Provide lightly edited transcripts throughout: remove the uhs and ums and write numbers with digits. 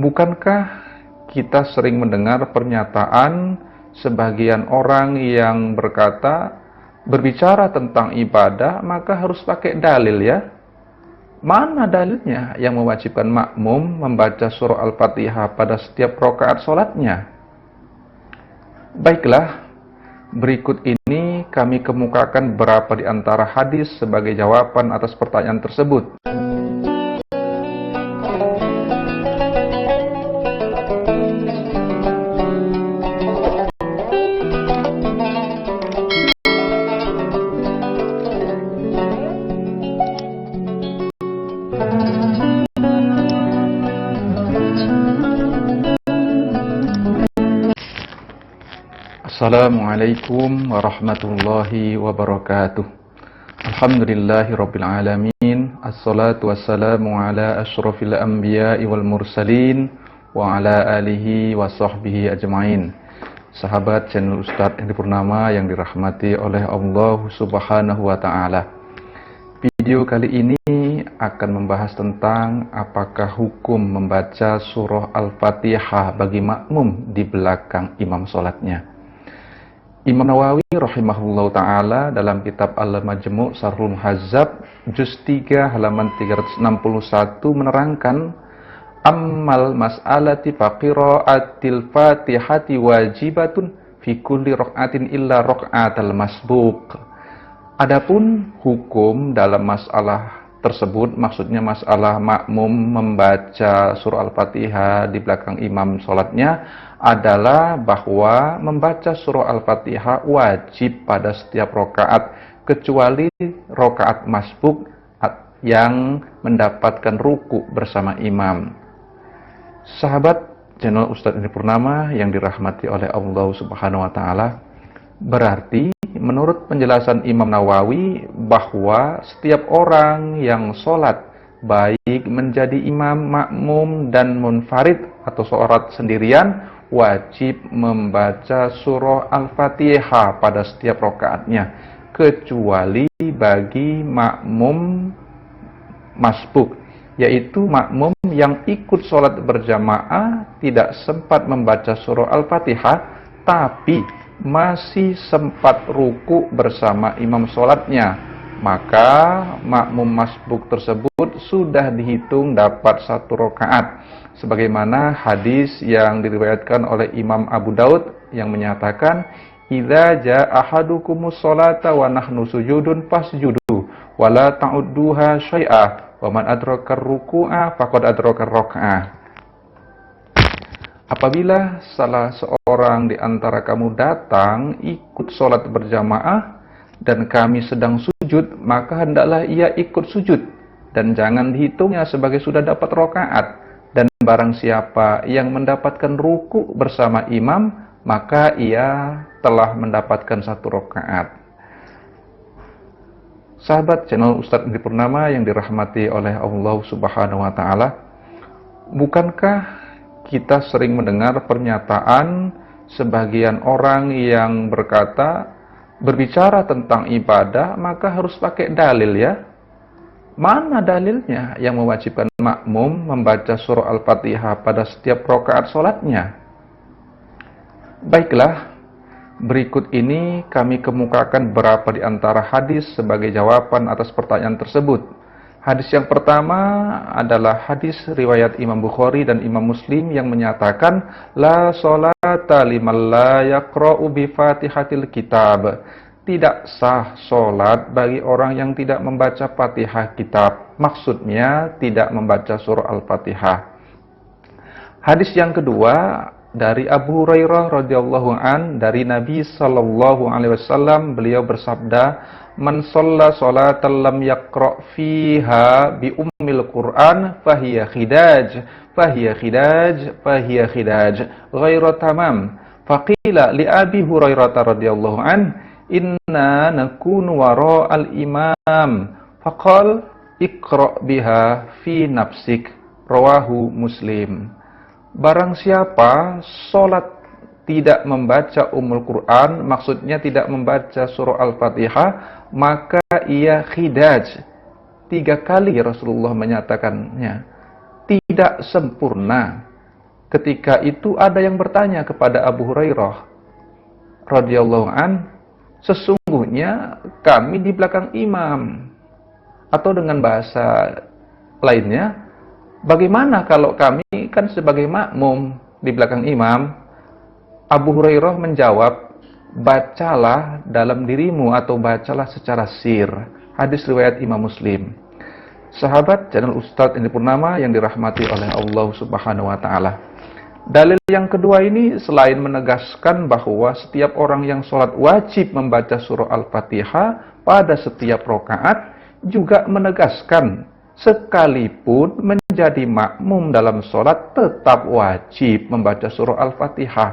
Bukankah kita sering mendengar pernyataan sebagian orang yang berkata, berbicara tentang ibadah maka harus pakai dalil ya? Mana dalilnya yang mewajibkan makmum membaca surah Al-Fatihah pada setiap rakaat sholatnya? Baiklah, berikut ini kami kemukakan beberapa di antara hadis sebagai jawaban atas pertanyaan tersebut. Assalamualaikum warahmatullahi wabarakatuh. Alhamdulillahirabbil alamin. Assalatu wassalamu ala asyrafil anbiya'i wal mursalin wa ala alihi wa sahbihi ajmain. Sahabat channel Ustadz Hendy Purnama yang dirahmati oleh Allah Subhanahu wa taala. Video kali ini akan membahas tentang apakah hukum membaca surah Al-Fatihah bagi makmum di belakang imam sholatnya. Imam Nawawi rahimahullah ta'ala dalam kitab Al-Majmu' Syarhul Muhazzab juz 3 halaman 361 menerangkan, ammal mas'alati faqira'atil fatihati wajibatun fi kulli raq'atin illa raq'atal masbuq. Adapun hukum dalam masalah tersebut, maksudnya masalah makmum membaca surah Al-Fatihah di belakang imam sholatnya, adalah bahwa membaca surah Al-Fatihah wajib pada setiap rakaat kecuali rakaat masbuk yang mendapatkan ruku bersama imam. Sahabat channel Ustadz Hendy Purnama yang dirahmati oleh Allah Subhanahu wa taala, berarti menurut penjelasan Imam Nawawi bahwa setiap orang yang sholat baik menjadi imam, makmum, dan munfarid atau sholat sendirian wajib membaca surah Al-Fatihah pada setiap rakaatnya kecuali bagi makmum masbuk, yaitu makmum yang ikut sholat berjamaah tidak sempat membaca surah Al-Fatihah tapi masih sempat ruku bersama imam sholatnya, maka makmum masbuk tersebut sudah dihitung dapat satu rakaat, sebagaimana hadis yang diriwayatkan oleh Imam Abu Daud yang menyatakan, idza jaa ahadukumus sholata wa nahnu sujudun fasjudu wa la ta'udduha syai'a wa man adraka ruku'a faqad adraka raka'ah. Apabila salah seorang di antara kamu datang ikut sholat berjamaah dan kami sedang sujud, maka hendaklah ia ikut sujud dan jangan dihitungnya sebagai sudah dapat rakaat. Dan barang siapa yang mendapatkan ruku bersama imam, maka ia telah mendapatkan satu rakaat. Sahabat channel Ustadz Hendy Purnama yang dirahmati oleh Allah Subhanahu wa taala, bukankah kita sering mendengar pernyataan sebagian orang yang berkata, berbicara tentang ibadah maka harus pakai dalil ya? Mana dalilnya yang mewajibkan makmum membaca surah Al-Fatihah pada setiap rakaat sholatnya? Baiklah, berikut ini kami kemukakan beberapa di antara hadis sebagai jawaban atas pertanyaan tersebut. Hadis yang pertama adalah hadis riwayat Imam Bukhari dan Imam Muslim yang menyatakan, la sholata liman la yaqra'u bi fatihatil kitab. Tidak sah sholat bagi orang yang tidak membaca Fatihah kitab. Maksudnya tidak membaca surah Al-Fatihah. Hadis yang kedua dari Abu Hurairah radhiyallahu an, dari Nabi sallallahu alaihi wasallam, beliau bersabda, man shalla sholatan lam yaqra' fiha bi ummil Qur'an fahiya khidaj ghairu tamam. Faqila li Abi Hurairah radhiyallahu an, inna nakunu wara'al imam, faqal iqra' biha fi nafsik, rawahu Muslim. Barang siapa sholat tidak membaca Ummul Quran, maksudnya tidak membaca surah Al-Fatihah, maka ia khidaj. 3 kali Rasulullah menyatakannya, tidak sempurna. ketika itu ada yang bertanya kepada Abu Hurairah radhiyallahu an, sesungguhnya kami di belakang imam. Atau dengan bahasa lainnya, bagaimana kalau kami kan sebagai makmum di belakang imam? Abu Hurairah menjawab, bacalah dalam dirimu atau bacalah secara sir. Hadis riwayat Imam Muslim. Sahabat channel Ustadz Indi Purnama yang dirahmati oleh Allah Subhanahu wa taala. Dalil yang kedua ini selain menegaskan bahwa setiap orang yang sholat wajib membaca surah Al-Fatihah pada setiap rakaat, juga menegaskan sekalipun menjadi makmum dalam sholat tetap wajib membaca surah Al-Fatihah.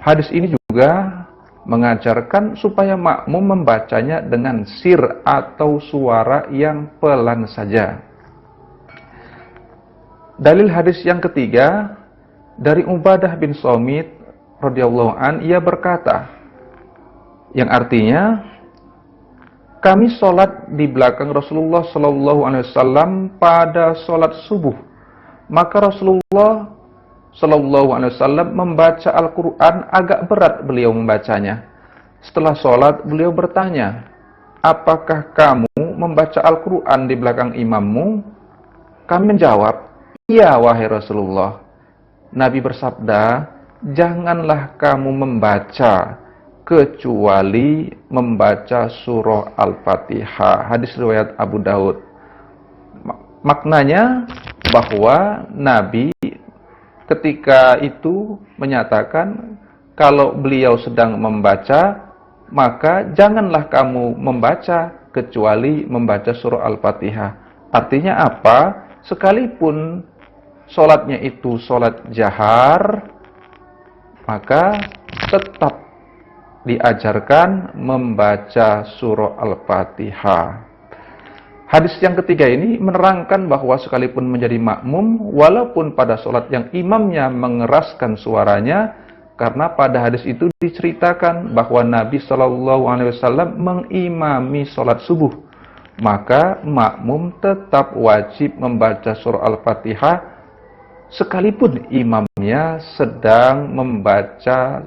Hadis ini juga mengajarkan supaya makmum membacanya dengan sir atau suara yang pelan saja. Dalil hadis yang ketiga dari Ubadah bin Somit radhiyallahu an, ia berkata, yang artinya, kami sholat di belakang Rasulullah Sallallahu Alaihi Wasallam pada sholat subuh. Maka Rasulullah Sallallahu Alaihi Wasallam membaca Al-Quran, agak berat beliau membacanya. Setelah sholat beliau bertanya, apakah kamu membaca Al-Quran di belakang imammu? Kami menjawab, iya wahai Rasulullah. Nabi bersabda, janganlah kamu membaca kecuali membaca surah Al-Fatihah. Hadis riwayat Abu Daud. Maknanya bahwa Nabi ketika itu menyatakan kalau beliau sedang membaca, maka janganlah kamu membaca kecuali membaca surah Al-Fatihah. Artinya apa? Sekalipun sholatnya itu sholat jahar, maka tetap diajarkan membaca surah Al-Fatihah. Hadis yang ketiga ini menerangkan bahwa sekalipun menjadi makmum, walaupun pada sholat yang imamnya mengeraskan suaranya, karena pada hadis itu diceritakan bahwa Nabi Shallallahu Alaihi Wasallam mengimami sholat subuh, maka makmum tetap wajib membaca surah Al-Fatihah sekalipun imamnya sedang membaca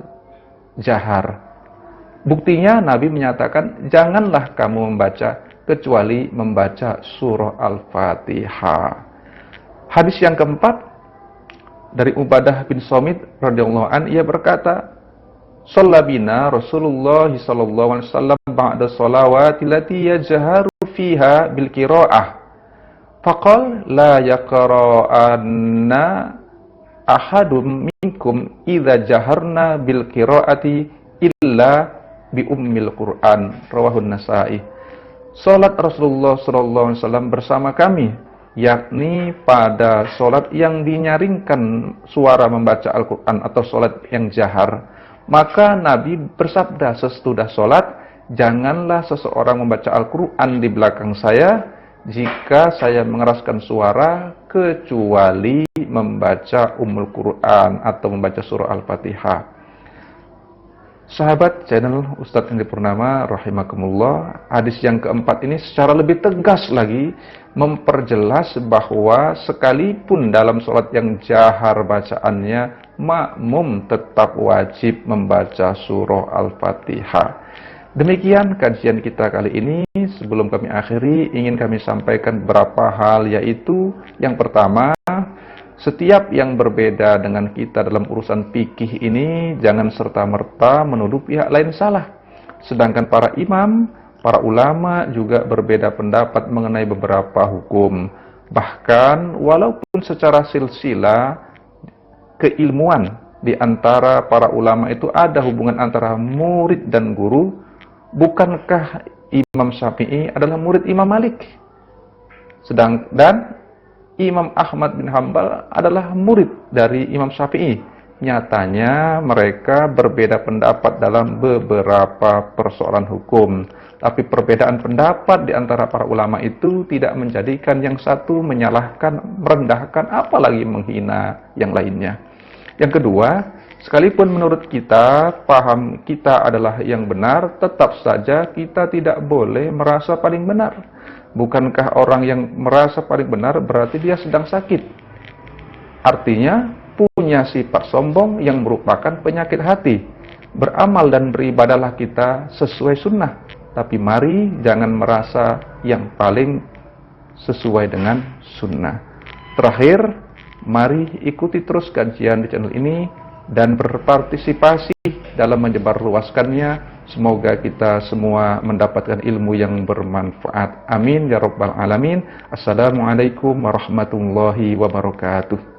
jahar. Buktinya Nabi menyatakan, janganlah kamu membaca kecuali membaca surah Al-Fatihah. Hadis yang keempat dari Ubadah bin Somit radhiyallahu an, ia berkata, shallabina Rasulullah sallallahu alaihi wasallam ba'da sholawati lati yajharu fiha bil qiraah. Faqal la yaqra'anna ahadum minkum idza jaharna bil qiraati illa bi ummil Qur'an. Rawahun Nasa'i. Salat Rasulullah sallallahu alaihi wasallam bersama kami, yakni pada salat yang dinyaringkan suara membaca Al-Qur'an atau salat yang jahar, maka Nabi bersabda sesudah salat, janganlah seseorang membaca Al-Qur'an di belakang saya jika saya mengeraskan suara kecuali membaca Ummul Quran atau membaca surah Al-Fatihah. Sahabat channel Ustadz Indi Purnama rahimakumullah, hadis yang keempat ini secara lebih tegas lagi memperjelas bahwa sekalipun dalam sholat yang jahar bacaannya, makmum tetap wajib membaca surah Al-Fatihah. Demikian kajian kita kali ini. Sebelum kami akhiri, ingin kami sampaikan beberapa hal, yaitu yang pertama, setiap yang berbeda dengan kita dalam urusan fikih ini jangan serta-merta menuduh pihak lain salah. Sedangkan para imam, para ulama juga berbeda pendapat mengenai beberapa hukum. Bahkan walaupun secara silsilah keilmuan di antara para ulama itu ada hubungan antara murid dan guru, bukankah Imam Syafi'i adalah murid Imam Malik? Dan Imam Ahmad bin Hambal adalah murid dari Imam Syafi'i. Nyatanya mereka berbeda pendapat dalam beberapa persoalan hukum. Tapi perbedaan pendapat di antara para ulama itu tidak menjadikan yang satu menyalahkan, merendahkan, apalagi menghina yang lainnya. Yang kedua, sekalipun menurut kita, paham kita adalah yang benar, tetap saja kita tidak boleh merasa paling benar. Bukankah orang yang merasa paling benar berarti dia sedang sakit? Artinya, punya sifat sombong yang merupakan penyakit hati. Beramal dan beribadahlah kita sesuai sunnah, tapi mari jangan merasa yang paling sesuai dengan sunnah. Terakhir, mari ikuti terus kajian di channel ini dan berpartisipasi dalam menyebarluaskannya. Semoga kita semua mendapatkan ilmu yang bermanfaat. Amin ya rabbal alamin. Assalamualaikum warahmatullahi wabarakatuh.